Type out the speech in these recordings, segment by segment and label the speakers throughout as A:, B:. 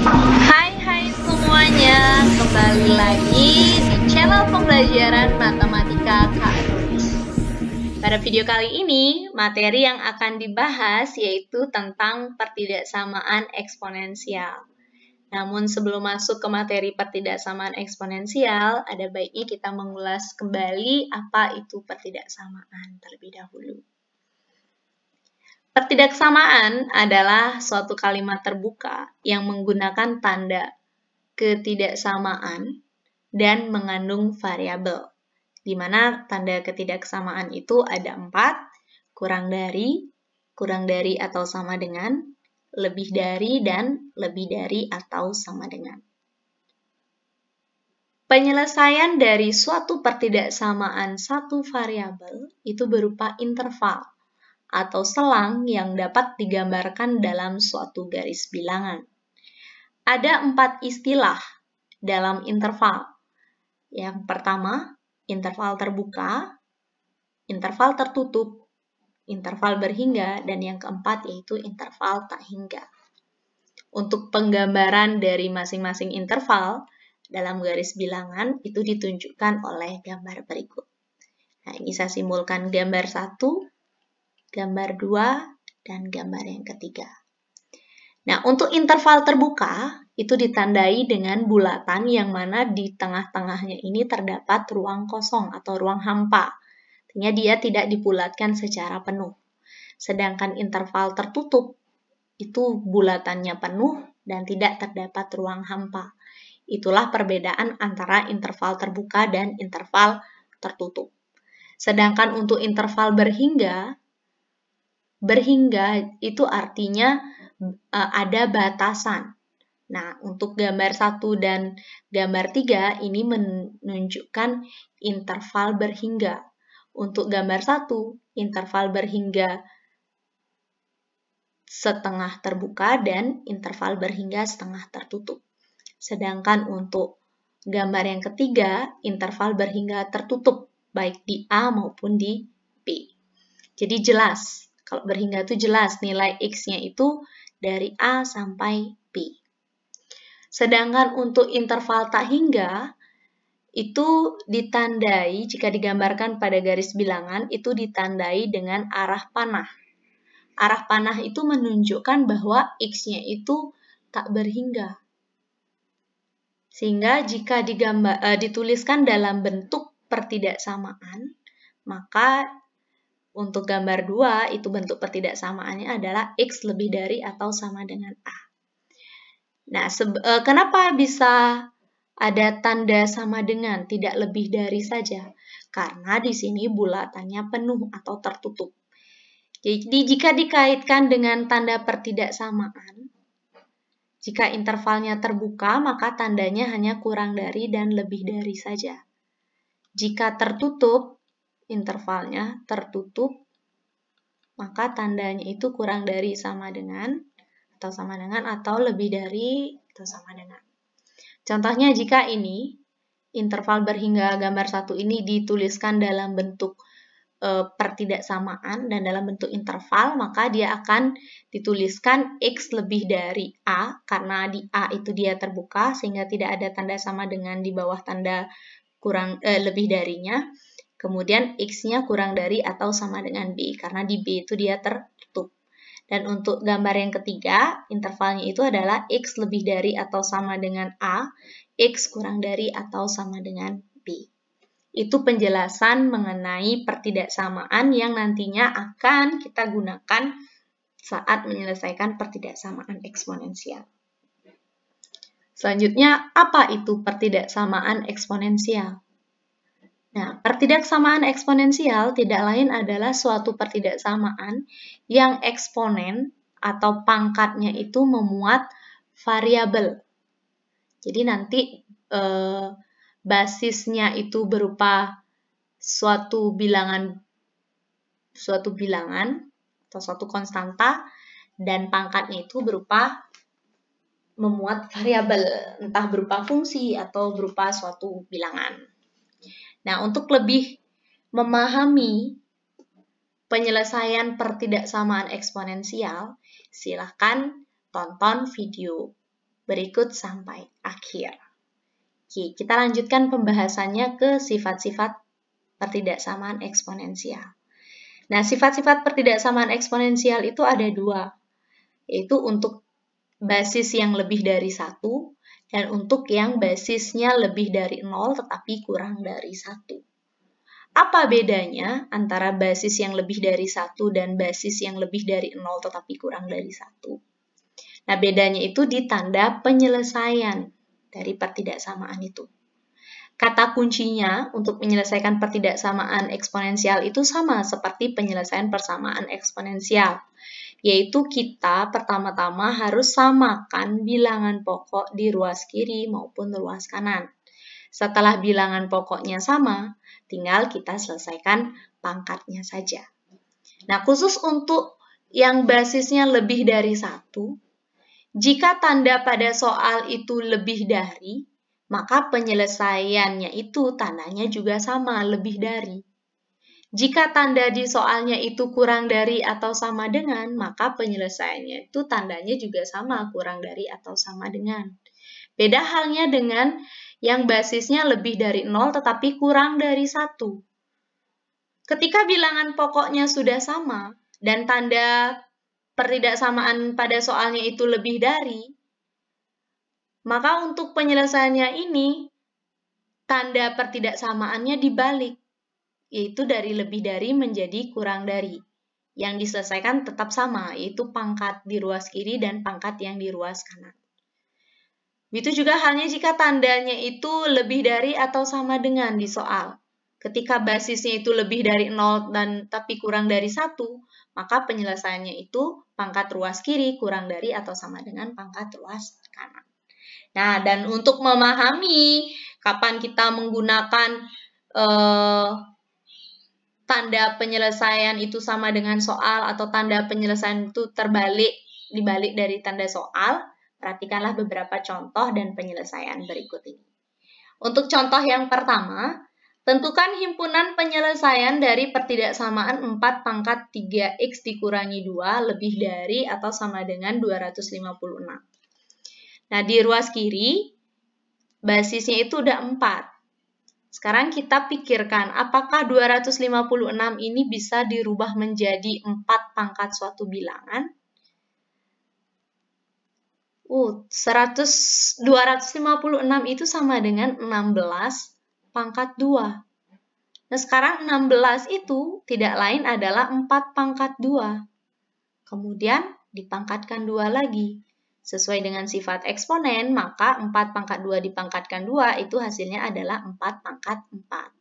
A: Hai semuanya, kembali lagi di channel pembelajaran matematika Kak Nulis. Pada video kali ini, materi yang akan dibahas yaitu tentang pertidaksamaan eksponensial. Namun sebelum masuk ke materi pertidaksamaan eksponensial, ada baiknya kita mengulas kembali apa itu pertidaksamaan terlebih dahulu. Pertidaksamaan adalah suatu kalimat terbuka yang menggunakan tanda ketidaksamaan dan mengandung variabel, di mana tanda ketidaksamaan itu ada 4, kurang dari atau sama dengan, lebih dari, dan lebih dari atau sama dengan. Penyelesaian dari suatu pertidaksamaan satu variabel itu berupa interval atau selang yang dapat digambarkan dalam suatu garis bilangan. Ada 4 istilah dalam interval. Yang pertama, interval terbuka, interval tertutup, interval berhingga, dan yang keempat yaitu interval tak hingga. Untuk penggambaran dari masing-masing interval dalam garis bilangan itu ditunjukkan oleh gambar berikut. Nah, ini saya simbolkan gambar 1, gambar 2, dan gambar yang ketiga. Nah, untuk interval terbuka, itu ditandai dengan bulatan yang mana di tengah-tengahnya ini terdapat ruang kosong atau ruang hampa. Artinya dia tidak dibulatkan secara penuh. Sedangkan interval tertutup, itu bulatannya penuh dan tidak terdapat ruang hampa. Itulah perbedaan antara interval terbuka dan interval tertutup. Sedangkan untuk interval berhingga itu artinya ada batasan. Nah, untuk gambar 1 dan gambar 3 ini menunjukkan interval berhingga. Untuk gambar 1, interval berhingga setengah terbuka dan interval berhingga setengah tertutup. Sedangkan untuk gambar yang ketiga, interval berhingga tertutup, baik di A maupun di B. Jadi jelas. Kalau berhingga itu jelas, nilai X-nya itu dari A sampai B. Sedangkan untuk interval tak hingga, itu ditandai, jika digambarkan pada garis bilangan, itu ditandai dengan arah panah. Arah panah itu menunjukkan bahwa X-nya itu tak berhingga. Sehingga jika dituliskan dalam bentuk pertidaksamaan, maka untuk gambar 2, itu bentuk pertidaksamaannya adalah X lebih dari atau sama dengan A. Nah, kenapa bisa ada tanda sama dengan, tidak lebih dari saja? Karena di sini bulatannya penuh atau tertutup. Jadi, jika dikaitkan dengan tanda pertidaksamaan, jika intervalnya terbuka, maka tandanya hanya kurang dari dan lebih dari saja. Jika tertutup, intervalnya tertutup, maka tandanya itu kurang dari sama dengan, atau lebih dari, atau sama dengan. Contohnya jika ini, interval berhingga gambar 1 ini dituliskan dalam bentuk pertidaksamaan dan dalam bentuk interval, maka dia akan dituliskan X lebih dari A, karena di A itu dia terbuka, sehingga tidak ada tanda sama dengan di bawah tanda lebih darinya. Kemudian X-nya kurang dari atau sama dengan B, karena di B itu dia tertutup. Dan untuk gambar yang ketiga, intervalnya itu adalah X lebih dari atau sama dengan A, X kurang dari atau sama dengan B. Itu penjelasan mengenai pertidaksamaan yang nantinya akan kita gunakan saat menyelesaikan pertidaksamaan eksponensial. Selanjutnya, apa itu pertidaksamaan eksponensial? Nah, pertidaksamaan eksponensial tidak lain adalah suatu pertidaksamaan yang eksponen atau pangkatnya itu memuat variabel. Jadi nanti basisnya itu berupa suatu bilangan atau suatu konstanta, dan pangkatnya itu berupa memuat variabel, entah berupa fungsi atau berupa suatu bilangan. Nah, untuk lebih memahami penyelesaian pertidaksamaan eksponensial, silakan tonton video berikut sampai akhir. Oke, kita lanjutkan pembahasannya ke sifat-sifat pertidaksamaan eksponensial. Nah, sifat-sifat pertidaksamaan eksponensial itu ada dua, yaitu untuk basis yang lebih dari 1 dan untuk yang basisnya lebih dari 0 tetapi kurang dari 1. Apa bedanya antara basis yang lebih dari 1 dan basis yang lebih dari 0 tetapi kurang dari 1? Nah, bedanya itu di tanda penyelesaian dari pertidaksamaan itu. Kata kuncinya untuk menyelesaikan pertidaksamaan eksponensial itu sama seperti penyelesaian persamaan eksponensial, yaitu kita pertama-tama harus samakan bilangan pokok di ruas kiri maupun ruas kanan. Setelah bilangan pokoknya sama, tinggal kita selesaikan pangkatnya saja. Nah, khusus untuk yang basisnya lebih dari 1, jika tanda pada soal itu lebih dari, maka penyelesaiannya itu tandanya juga sama, lebih dari. Jika tanda di soalnya itu kurang dari atau sama dengan, maka penyelesaiannya itu tandanya juga sama, kurang dari atau sama dengan. Beda halnya dengan yang basisnya lebih dari 0 tetapi kurang dari 1. Ketika bilangan pokoknya sudah sama dan tanda pertidaksamaan pada soalnya itu lebih dari, maka untuk penyelesaiannya ini tanda pertidaksamaannya dibalik, yaitu dari lebih dari menjadi kurang dari. Yang diselesaikan tetap sama, yaitu pangkat di ruas kiri dan pangkat yang di ruas kanan. Begitu juga halnya jika tandanya itu lebih dari atau sama dengan di soal. Ketika basisnya itu lebih dari 0 dan tapi kurang dari 1, maka penyelesaiannya itu pangkat ruas kiri kurang dari atau sama dengan pangkat ruas kanan. Nah, dan untuk memahami kapan kita menggunakan tanda penyelesaian itu sama dengan soal atau tanda penyelesaian itu dibalik dari tanda soal, perhatikanlah beberapa contoh dan penyelesaian berikut ini. Untuk contoh yang pertama, tentukan himpunan penyelesaian dari pertidaksamaan 4 pangkat 3x dikurangi 2 lebih dari atau sama dengan 256. Nah, di ruas kiri, basisnya itu udah 4. Sekarang kita pikirkan, apakah 256 ini bisa dirubah menjadi 4 pangkat suatu bilangan? 256 itu sama dengan 16 pangkat 2. Nah, sekarang 16 itu tidak lain adalah 4 pangkat 2. Kemudian dipangkatkan 2 lagi. Sesuai dengan sifat eksponen, maka 4 pangkat 2 dipangkatkan 2 itu hasilnya adalah 4 pangkat 4.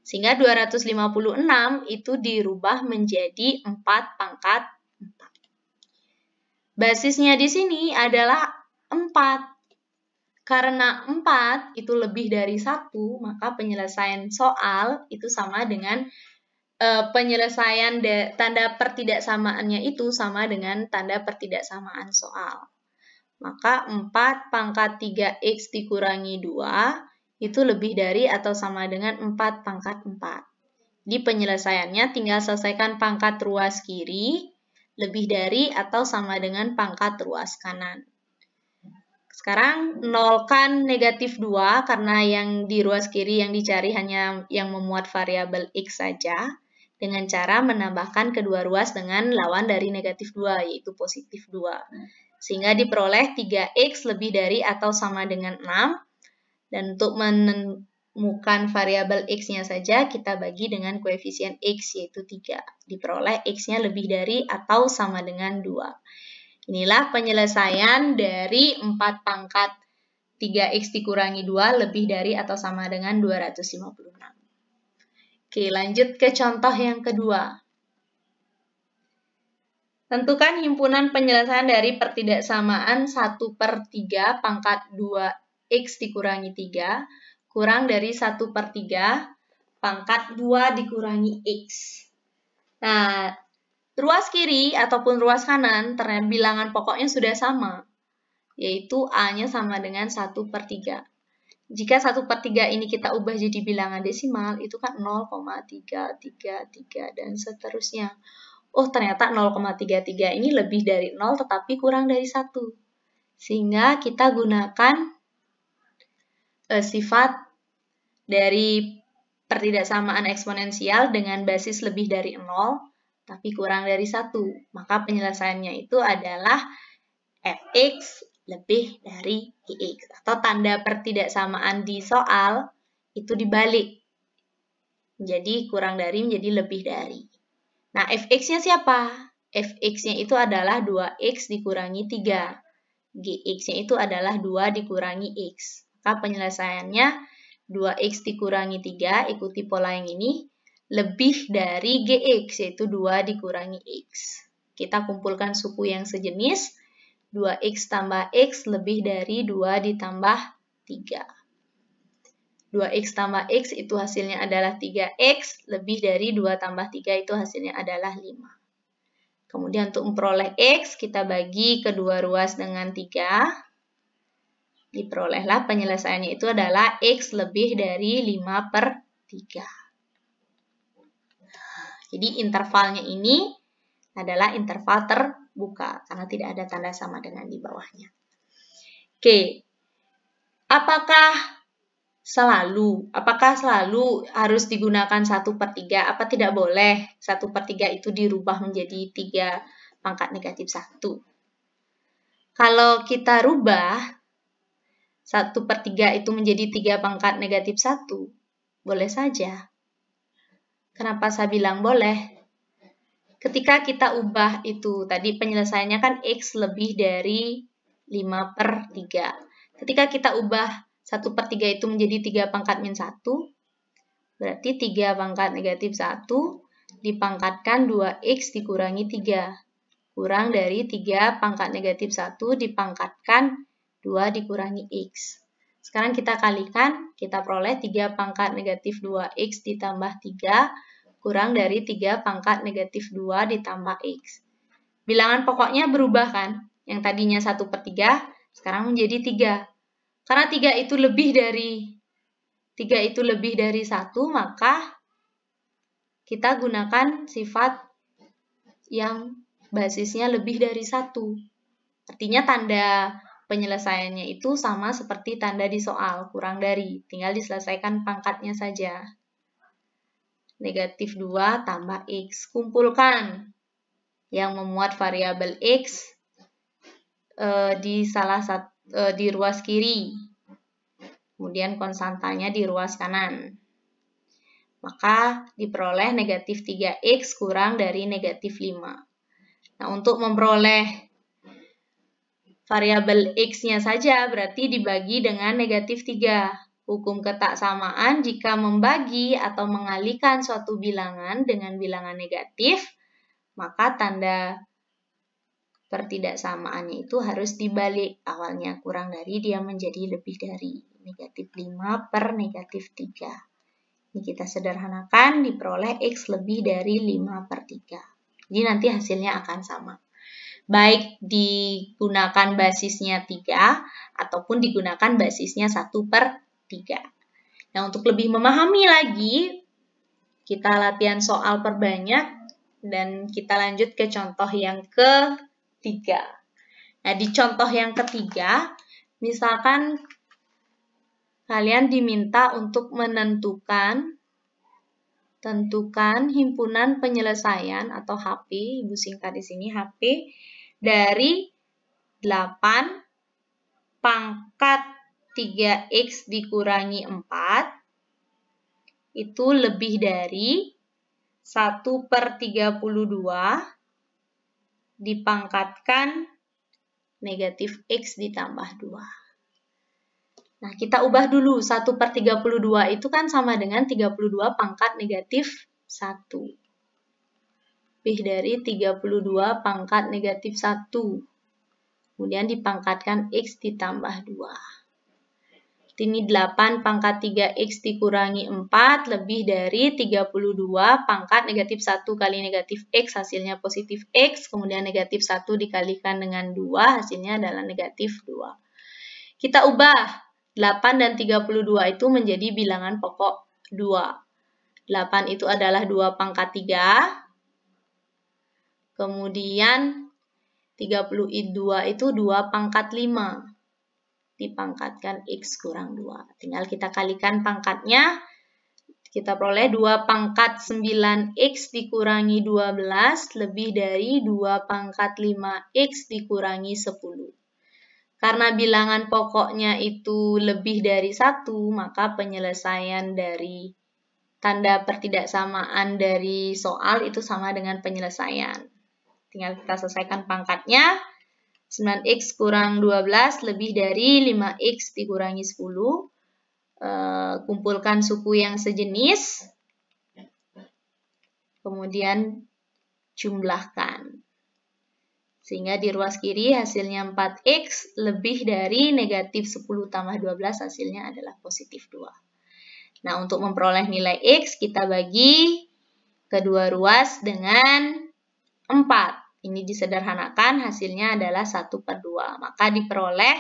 A: Sehingga 256 itu dirubah menjadi 4 pangkat 4. Basisnya di sini adalah 4. Karena 4 itu lebih dari 1, maka penyelesaian soal itu sama dengan penyelesaian tanda pertidaksamaannya itu sama dengan tanda pertidaksamaan soal. Maka 4 pangkat 3x dikurangi 2 itu lebih dari atau sama dengan 4 pangkat 4. Di penyelesaiannya tinggal selesaikan pangkat ruas kiri lebih dari atau sama dengan pangkat ruas kanan. Sekarang nolkan negatif 2 karena yang di ruas kiri yang dicari hanya yang memuat variabel x saja dengan cara menambahkan kedua ruas dengan lawan dari negatif 2 yaitu positif 2. Sehingga diperoleh 3x lebih dari atau sama dengan 6 dan untuk menemukan variabel x-nya saja kita bagi dengan koefisien x yaitu 3. Diperoleh x-nya lebih dari atau sama dengan 2. Inilah penyelesaian dari 4 pangkat 3x dikurangi 2 lebih dari atau sama dengan 256. Oke, lanjut ke contoh yang kedua. Tentukan himpunan penyelesaian dari pertidaksamaan 1/3 pangkat 2x dikurangi 3 kurang dari 1/3 pangkat 2 dikurangi x. Nah, ruas kiri ataupun ruas kanan, ternyata bilangan pokoknya sudah sama, yaitu A-nya sama dengan 1/3. Jika 1/3 ini kita ubah jadi bilangan desimal, itu kan 0,333 dan seterusnya. Oh, ternyata 0,33 ini lebih dari 0 tetapi kurang dari 1. Sehingga kita gunakan sifat dari pertidaksamaan eksponensial dengan basis lebih dari 0, tapi kurang dari 1. Maka penyelesaiannya itu adalah fx lebih dari gx. Atau tanda pertidaksamaan di soal itu dibalik. Jadi kurang dari menjadi lebih dari. Nah, fx-nya siapa? Fx-nya itu adalah 2x dikurangi 3. Gx-nya itu adalah 2 dikurangi x. Maka penyelesaiannya 2x dikurangi 3, ikuti pola yang ini, lebih dari gx, yaitu 2 dikurangi x. Kita kumpulkan suku yang sejenis, 2x tambah x lebih dari 2 ditambah 3. 2x tambah x itu hasilnya adalah 3x, lebih dari 2 tambah 3 itu hasilnya adalah 5. Kemudian untuk memperoleh x, kita bagi kedua ruas dengan 3. Diperolehlah penyelesaiannya itu adalah x lebih dari 5/3. Jadi intervalnya ini adalah interval terbuka, karena tidak ada tanda sama dengan di bawahnya. Oke, apakah selalu harus digunakan 1/3? Apa tidak boleh 1/3 itu dirubah menjadi 3 pangkat negatif 1? Kalau kita rubah 1/3 itu menjadi 3 pangkat negatif 1, boleh saja. Kenapa saya bilang boleh? Ketika kita ubah itu, tadi penyelesaiannya kan x lebih dari 5/3. Ketika kita ubah 1/3 itu menjadi 3 pangkat min 1, berarti 3 pangkat negatif 1 dipangkatkan 2x dikurangi 3. Kurang dari 3 pangkat negatif 1 dipangkatkan 2 dikurangi x. Sekarang kita kalikan, kita peroleh 3 pangkat negatif 2x ditambah 3, kurang dari 3 pangkat negatif 2 ditambah x. Bilangan pokoknya berubah kan? Yang tadinya 1/3, sekarang menjadi 3. Karena 3 itu lebih dari 1, maka kita gunakan sifat yang basisnya lebih dari 1. Artinya tanda penyelesaiannya itu sama seperti tanda di soal, kurang dari. Tinggal diselesaikan pangkatnya saja. Negatif 2 tambah x. Kumpulkan yang memuat variabel x di ruas kiri. Kemudian konstantanya di ruas kanan. Maka diperoleh negatif 3x kurang dari negatif 5. Nah, untuk memperoleh variabel x-nya saja berarti dibagi dengan negatif 3. Hukum ketaksamaan jika membagi atau mengalihkan suatu bilangan dengan bilangan negatif, maka tanda pertidaksamaannya itu harus dibalik. Awalnya kurang dari, dia menjadi lebih dari. Negatif 5 per negatif 3. Ini kita sederhanakan, diperoleh x lebih dari 5/3. Jadi nanti hasilnya akan sama. Baik digunakan basisnya 3, ataupun digunakan basisnya 1/3. Nah, untuk lebih memahami lagi, kita latihan soal perbanyak, dan kita lanjut ke contoh yang ketiga. Nah, di contoh yang ketiga, misalkan kalian diminta untuk tentukan himpunan penyelesaian atau HP, Ibu singkat di sini HP, dari 8 pangkat 3x dikurangi 4 itu lebih dari 1/32 dipangkatkan negatif x ditambah 2. Nah, kita ubah dulu. 1/32 itu kan sama dengan 32 pangkat negatif 1. Lebih dari 32 pangkat negatif 1. Kemudian dipangkatkan x ditambah 2. Ini 8 pangkat 3x dikurangi 4 lebih dari 32 pangkat negatif 1 kali negatif x, hasilnya positif x. Kemudian negatif 1 dikalikan dengan 2, hasilnya adalah negatif 2. Kita ubah 8 dan 32 itu menjadi bilangan pokok 2. 8 itu adalah 2 pangkat 3. Kemudian 32 itu 2 pangkat 5. Dipangkatkan X kurang 2. Tinggal kita kalikan pangkatnya. Kita peroleh 2 pangkat 9X dikurangi 12 lebih dari 2 pangkat 5X dikurangi 10. Karena bilangan pokoknya itu lebih dari 1, maka penyelesaian dari tanda pertidaksamaan dari soal itu sama dengan penyelesaian. Tinggal kita selesaikan pangkatnya. 9X kurang 12 lebih dari 5X dikurangi 10. Kumpulkan suku yang sejenis. Kemudian jumlahkan. Sehingga di ruas kiri hasilnya 4X lebih dari negatif 10 tambah 12 hasilnya adalah positif 2. Nah, untuk memperoleh nilai X kita bagi kedua ruas dengan 4. Ini disederhanakan, hasilnya adalah 1/2. Maka diperoleh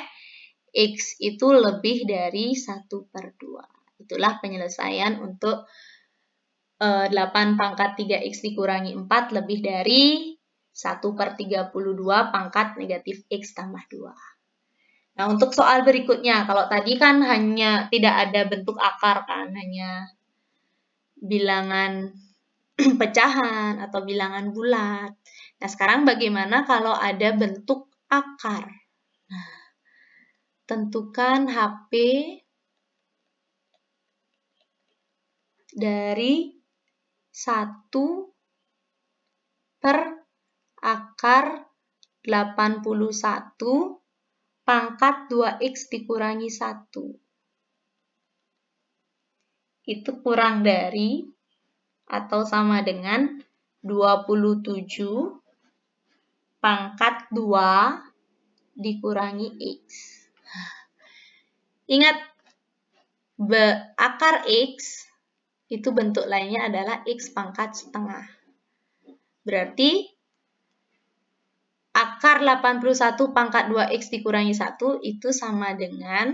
A: X itu lebih dari 1/2. Itulah penyelesaian untuk 8 pangkat 3X dikurangi 4 lebih dari 1/32 pangkat negatif X tambah 2. Nah, untuk soal berikutnya, kalau tadi kan hanya tidak ada bentuk akar kan, hanya bilangan pecahan atau bilangan bulat. Nah, sekarang bagaimana kalau ada bentuk akar? Nah, tentukan HP dari 1 per akar 81 pangkat 2X dikurangi 1. Itu kurang dari atau sama dengan 27 pangkat 2 dikurangi X. Ingat, akar X itu bentuk lainnya adalah X pangkat setengah. Berarti akar 81 pangkat 2X dikurangi 1 itu sama dengan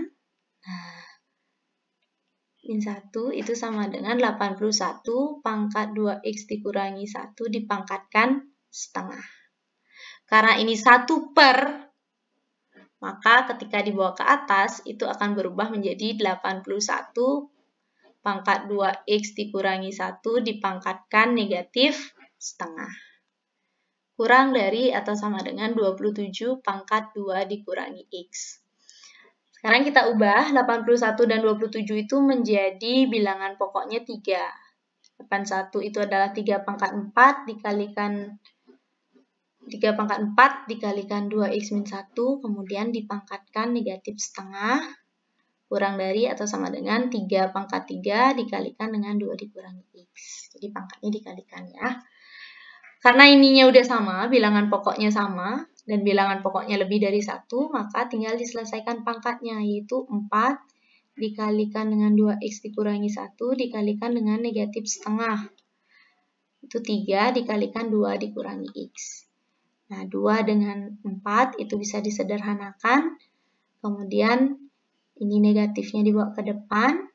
A: min 1 itu sama dengan 81 pangkat 2X dikurangi 1 dipangkatkan setengah. Karena ini 1 per, maka ketika dibawa ke atas itu akan berubah menjadi 81 pangkat 2X dikurangi 1 dipangkatkan negatif setengah. Kurang dari atau sama dengan 27 pangkat 2 dikurangi X. Sekarang kita ubah 81 dan 27 itu menjadi bilangan pokoknya 3. 81 itu adalah 3 pangkat 4 dikalikan 2X min 1, kemudian dipangkatkan negatif setengah, kurang dari atau sama dengan 3 pangkat 3 dikalikan dengan 2 dikurangi X. Jadi pangkatnya dikalikan ya. Karena ininya udah sama, bilangan pokoknya sama, dan bilangan pokoknya lebih dari 1, maka tinggal diselesaikan pangkatnya, yaitu 4 dikalikan dengan 2X dikurangi 1 dikalikan dengan negatif setengah. Itu 3 dikalikan 2 dikurangi X. Nah, 2 dengan 4 itu bisa disederhanakan. Kemudian ini negatifnya dibawa ke depan.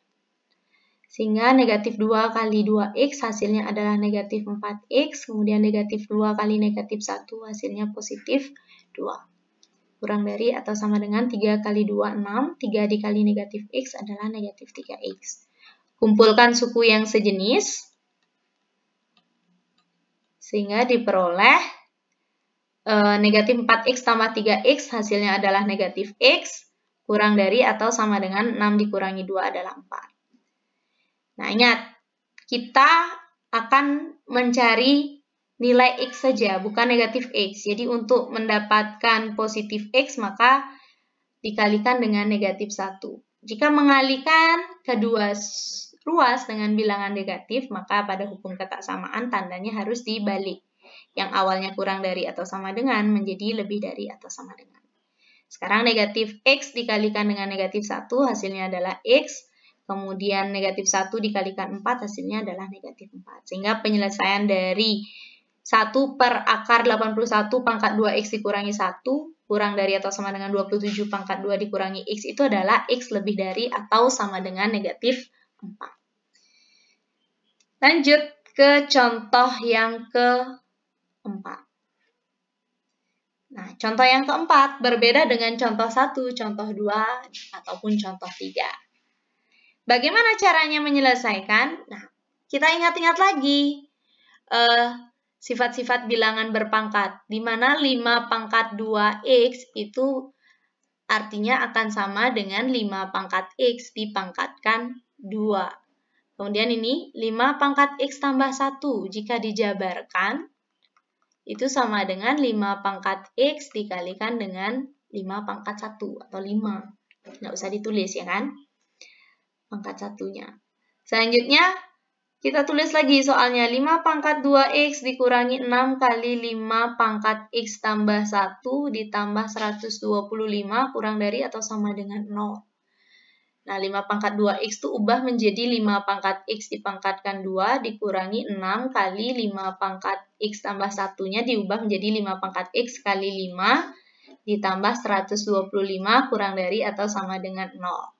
A: Sehingga negatif 2 kali 2X hasilnya adalah negatif 4X. Kemudian negatif 2 kali negatif 1 hasilnya positif 2. Kurang dari atau sama dengan 3 kali 2, 6. 3 dikali negatif X adalah negatif 3X. Kumpulkan suku yang sejenis. Sehingga diperoleh negatif 4X tambah 3X hasilnya adalah negatif X. Kurang dari atau sama dengan 6 dikurangi 2 adalah 4. Nah, ingat, kita akan mencari nilai X saja, bukan negatif X. Jadi, untuk mendapatkan positif X, maka dikalikan dengan negatif 1. Jika mengalihkan kedua ruas dengan bilangan negatif, maka pada hukum ketaksamaan tandanya harus dibalik. Yang awalnya kurang dari atau sama dengan menjadi lebih dari atau sama dengan. Sekarang negatif X dikalikan dengan negatif 1, hasilnya adalah X. Kemudian negatif 1 dikalikan 4 hasilnya adalah negatif 4. Sehingga penyelesaian dari 1 per akar 81 pangkat 2X dikurangi 1 kurang dari atau sama dengan 27 pangkat 2 dikurangi X itu adalah X lebih dari atau sama dengan negatif 4. Lanjut ke contoh yang keempat. Nah, contoh yang keempat berbeda dengan contoh 1, contoh 2, ataupun contoh 3. Bagaimana caranya menyelesaikan? Nah, kita ingat-ingat lagi sifat-sifat bilangan berpangkat, di mana 5 pangkat 2x itu artinya akan sama dengan 5 pangkat x dipangkatkan 2. Kemudian ini 5 pangkat x tambah 1 jika dijabarkan itu sama dengan 5 pangkat x dikalikan dengan 5 pangkat 1 atau 5. Nggak usah ditulis ya kan? Pangkat satunya. Selanjutnya kita tulis lagi soalnya 5 pangkat 2x dikurangi 6 kali 5 pangkat x tambah 1 ditambah 125 kurang dari atau sama dengan 0. Nah, 5 pangkat 2x itu ubah menjadi 5 pangkat x dipangkatkan 2 dikurangi 6 kali 5 pangkat x tambah 1-nya diubah menjadi 5 pangkat x kali 5 ditambah 125 kurang dari atau sama dengan 0.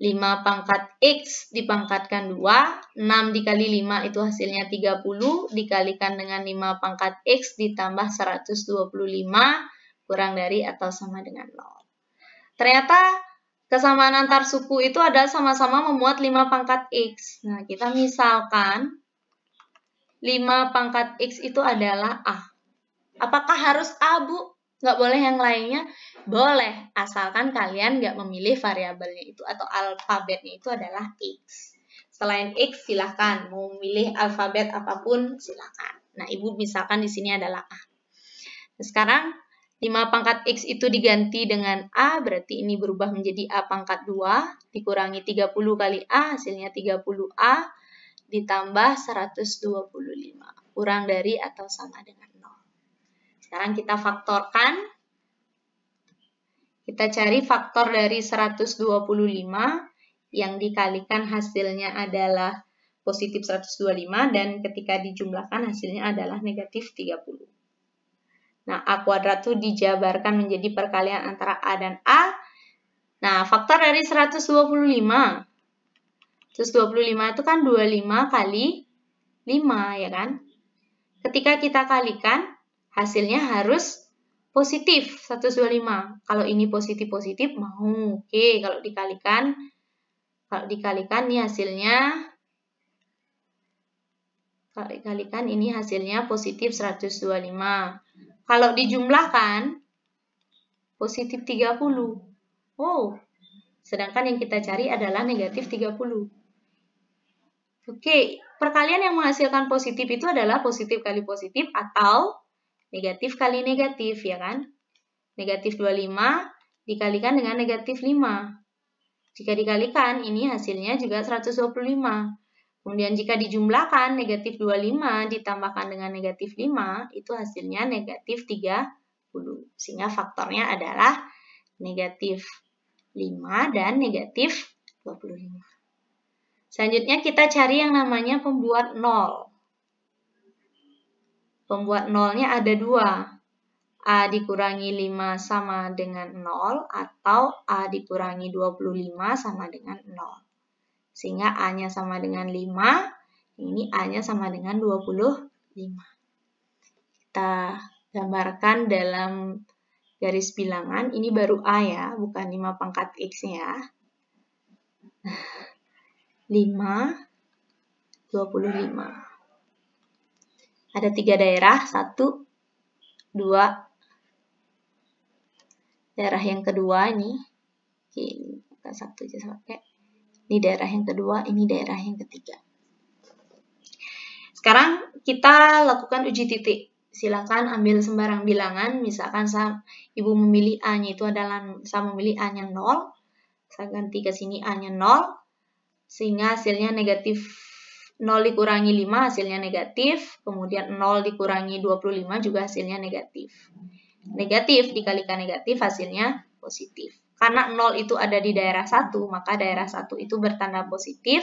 A: 5 pangkat x dipangkatkan 2, 6 dikali 5 itu hasilnya 30, dikalikan dengan 5 pangkat x ditambah 125, kurang dari atau sama dengan 0. Ternyata kesamaan antar suku itu adalah sama-sama memuat 5 pangkat x. Nah, kita misalkan 5 pangkat x itu adalah A. Apakah harus A, Bu? Nggak boleh yang lainnya? Boleh, asalkan kalian nggak memilih variabelnya itu atau alfabetnya itu adalah X. Selain X, silahkan. Mau memilih alfabet apapun, silahkan. Nah, Ibu misalkan di sini adalah A. Nah, sekarang, 5 pangkat X itu diganti dengan A, berarti ini berubah menjadi A pangkat 2, dikurangi 30 kali A, hasilnya 30A, ditambah 125, kurang dari atau sama dengan 0. Sekarang kita faktorkan. Kita cari faktor dari 125 yang dikalikan hasilnya adalah positif 125 dan ketika dijumlahkan hasilnya adalah negatif 30. Nah, A kuadrat itu dijabarkan menjadi perkalian antara A dan A. Nah, faktor dari 125. 125 itu kan 25 kali 5 ya kan? Ketika kita kalikan, hasilnya harus positif 125. Kalau ini positif-positif mau. Oke, kalau dikalikan nih hasilnya positif 125. Kalau dijumlahkan positif 30. Oh, sedangkan yang kita cari adalah negatif 30. Oke, perkalian yang menghasilkan positif itu adalah positif kali positif atau negatif kali negatif, ya kan? Negatif 25 dikalikan dengan negatif 5. Jika dikalikan, ini hasilnya juga 125. Kemudian jika dijumlahkan, negatif 25 ditambahkan dengan negatif 5, itu hasilnya negatif 30. Sehingga faktornya adalah negatif 5 dan negatif 25. Selanjutnya kita cari yang namanya pembuat 0. Pembuat 0-nya ada 2. A dikurangi 5 sama dengan 0 atau A dikurangi 25 sama dengan 0. Sehingga A-nya sama dengan 5, ini A-nya sama dengan 25. Kita gambarkan dalam garis bilangan, ini baru A ya, bukan 5 pangkat X-nya. 5, 25. Ada 3 daerah, 1, 2. Daerah yang kedua ini, bukan 1 aja pakai. Ini daerah yang kedua, ini daerah yang ketiga. Sekarang kita lakukan uji titik. Silakan ambil sembarang bilangan, misalkan Ibu memilih A-nya itu adalah, saya memilih A-nya 0. Saya ganti ke sini A-nya 0. Sehingga hasilnya negatif 0 dikurangi 5 hasilnya negatif, kemudian 0 dikurangi 25 juga hasilnya negatif. Negatif dikalikan negatif hasilnya positif. Karena 0 itu ada di daerah 1, maka daerah 1 itu bertanda positif,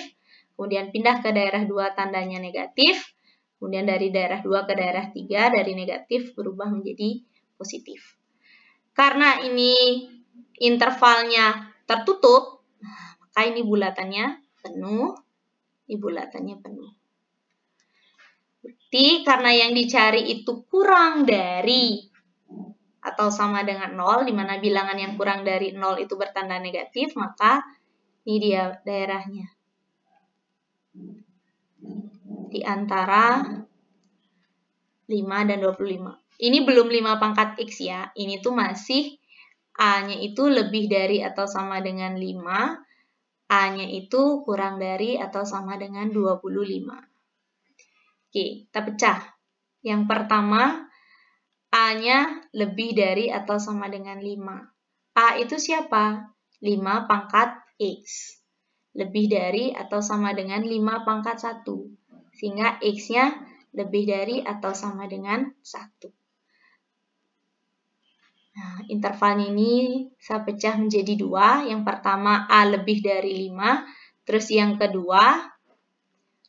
A: kemudian pindah ke daerah 2 tandanya negatif, kemudian dari daerah 2 ke daerah 3 dari negatif berubah menjadi positif. Karena ini intervalnya tertutup, maka ini bulatannya penuh, bulatannya penuh. Berarti karena yang dicari itu kurang dari atau sama dengan 0, di mana bilangan yang kurang dari 0 itu bertanda negatif, maka ini dia daerahnya. Di antara 5 dan 25. Ini belum 5 pangkat X ya, ini tuh masih A-nya itu lebih dari atau sama dengan 5, A-nya itu kurang dari atau sama dengan 25. Oke, kita pecah. Yang pertama, A-nya lebih dari atau sama dengan 5. A itu siapa? 5 pangkat X. Lebih dari atau sama dengan 5 pangkat 1. Sehingga X-nya lebih dari atau sama dengan 1. Nah, intervalnya ini saya pecah menjadi 2. Yang pertama A lebih dari 5. Terus yang kedua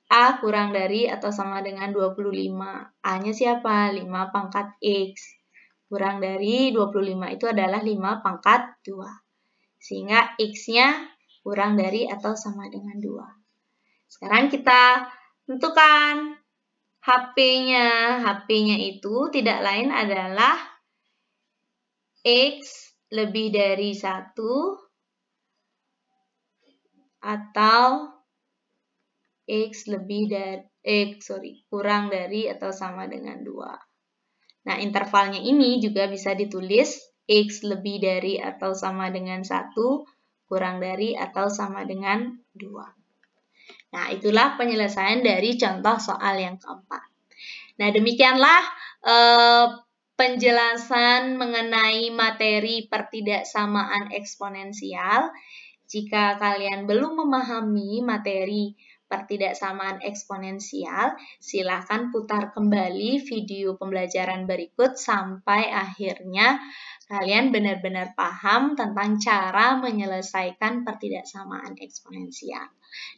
A: A kurang dari atau sama dengan 25. A-nya siapa? 5 pangkat X. Kurang dari 25 itu adalah 5 pangkat 2. Sehingga X-nya kurang dari atau sama dengan 2. Sekarang kita tentukan HP-nya. HP-nya itu tidak lain adalah X lebih dari 1 atau X kurang dari atau sama dengan 2. Nah, intervalnya ini juga bisa ditulis X lebih dari atau sama dengan 1 kurang dari atau sama dengan 2. Nah, itulah penyelesaian dari contoh soal yang keempat. Nah, demikianlah penjelasan mengenai materi pertidaksamaan eksponensial. Jika kalian belum memahami materi pertidaksamaan eksponensial, silakan putar kembali video pembelajaran berikut sampai akhirnya kalian benar-benar paham tentang cara menyelesaikan pertidaksamaan eksponensial.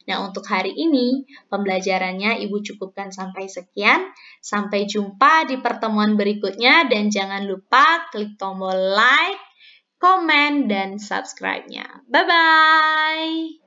A: Nah, untuk hari ini pembelajarannya Ibu cukupkan sampai sekian. Sampai jumpa di pertemuan berikutnya dan jangan lupa klik tombol like, komen, dan subscribe-nya. Bye-bye!